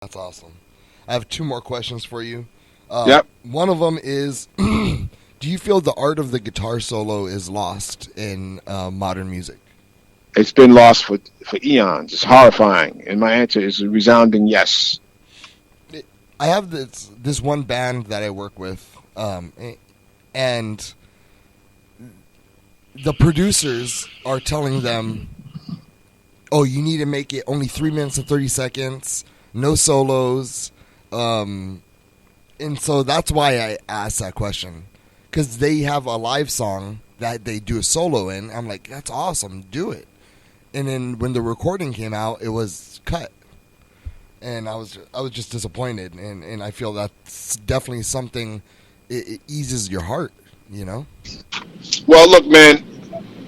That's awesome. I have two more questions for you. Yep. One of them is, do you feel the art of the guitar solo is lost in modern music? It's been lost for eons. It's horrifying. And my answer is a resounding yes. I have this one band that I work with, and the producers are telling them, oh, you need to make it only 3 minutes and 30 seconds, no solos. And so that's why I asked that question. Because they have a live song that they do a solo in. I'm like, that's awesome, do it. And then when the recording came out, it was cut. And I was just disappointed. And I feel that's definitely something, it eases your heart, you know? Well, look, man,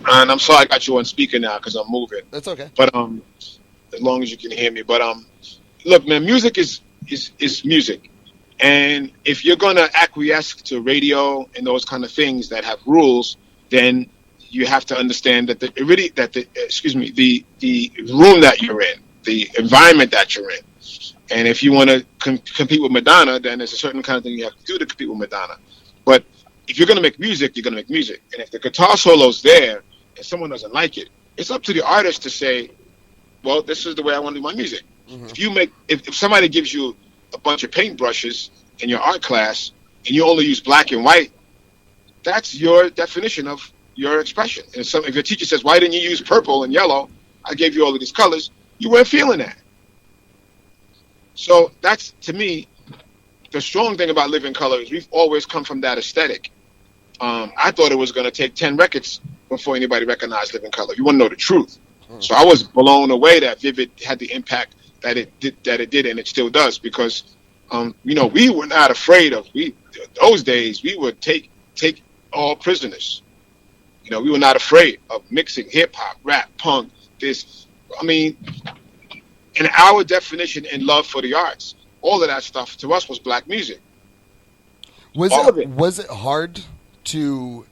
and I'm sorry I got you on speaker now because I'm moving. That's okay. But as long as you can hear me. But look, man, music is music. And if you're going to acquiesce to radio and those kind of things that have rules, then you have to understand that the room that you're in, the environment that you're in. And if you want to compete with Madonna, then there's a certain kind of thing you have to do to compete with Madonna. But if you're going to make music, you're going to make music. And if the guitar solo's there and someone doesn't like it, it's up to the artist to say, well, this is the way I want to do my music. Mm-hmm. If somebody gives you a bunch of paintbrushes in your art class and you only use black and white, that's your definition of your expression. And if your teacher says, why didn't you use purple and yellow? I gave you all of these colors. You weren't feeling that. So that's, to me, the strong thing about Living Color is we've always come from that aesthetic. I thought it was going to take 10 records before anybody recognized Living Color. You want to know the truth. So I was blown away that Vivid had the impact that it did, and it still does, because we were not afraid of those days. We would take all prisoners. We were not afraid of mixing hip hop, rap, punk. And our definition and love for the arts, all of that stuff to us was black music. Was it hard to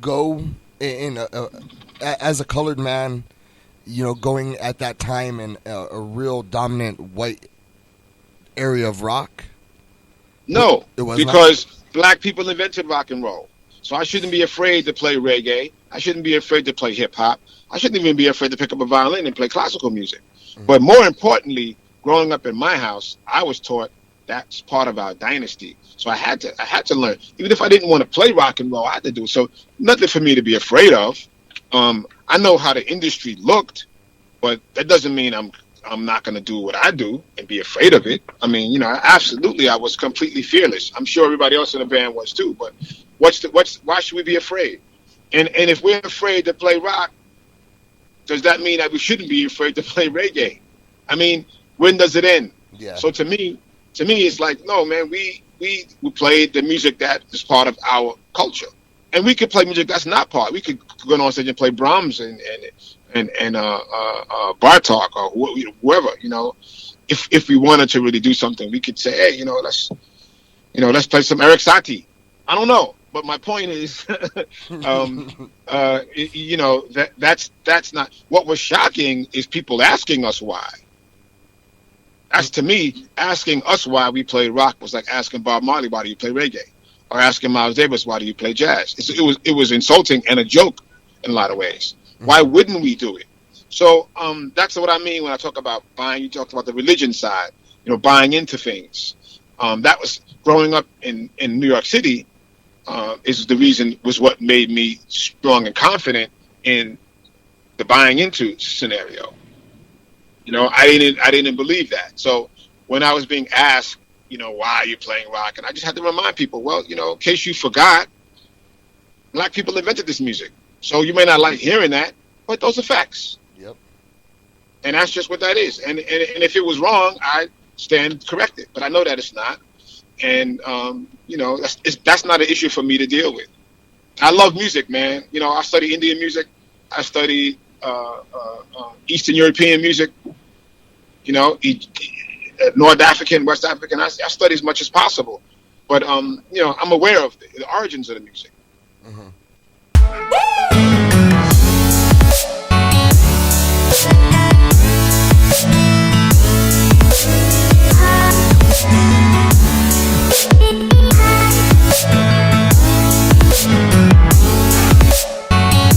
go in as a colored man? Going at that time in a real dominant white area of rock? No, it was because black people invented rock and roll. So I shouldn't be afraid to play reggae. I shouldn't be afraid to play hip hop. I shouldn't even be afraid to pick up a violin and play classical music. Mm-hmm. But more importantly, growing up in my house, I was taught that's part of our dynasty. So I had to learn. Even if I didn't want to play rock and roll, I had to do it. So nothing for me to be afraid of. I know how the industry looked, but that doesn't mean I'm not going to do what I do and be afraid of it. I mean, absolutely, I was completely fearless. I'm sure everybody else in the band was too. But why should we be afraid? And if we're afraid to play rock, does that mean that we shouldn't be afraid to play reggae? I mean, when does it end? Yeah. So to me, it's like, no, man, we played the music that is part of our culture. And we could play music that's not part. We could go on stage and play Brahms and Bartok or whoever. If we wanted to really do something, we could say, hey, let's play some Eric Satie. I don't know, but my point is, that's not what was shocking. Is people asking us why. That's, to me, asking us why we play rock was like asking Bob Marley, why do you play reggae? Or asking Miles Davis, why do you play jazz? It was insulting and a joke in a lot of ways. Why wouldn't we do it? So that's what I mean when I talk about buying. You talked about the religion side, buying into things. That was growing up in New York City. Was what made me strong and confident in the buying into scenario. I didn't believe that. So when I was being asked, why are you playing rock? And I just had to remind people, well, in case you forgot, black people invented this music. So you may not like hearing that, but those are facts. Yep. And that's just what that is. And if it was wrong, I stand corrected. But I know that it's not. And, that's not an issue for me to deal with. I love music, man. I study Indian music. I study Eastern European music. North African, West African. I study as much as possible, but I'm aware of the origins of the music. Mm-hmm.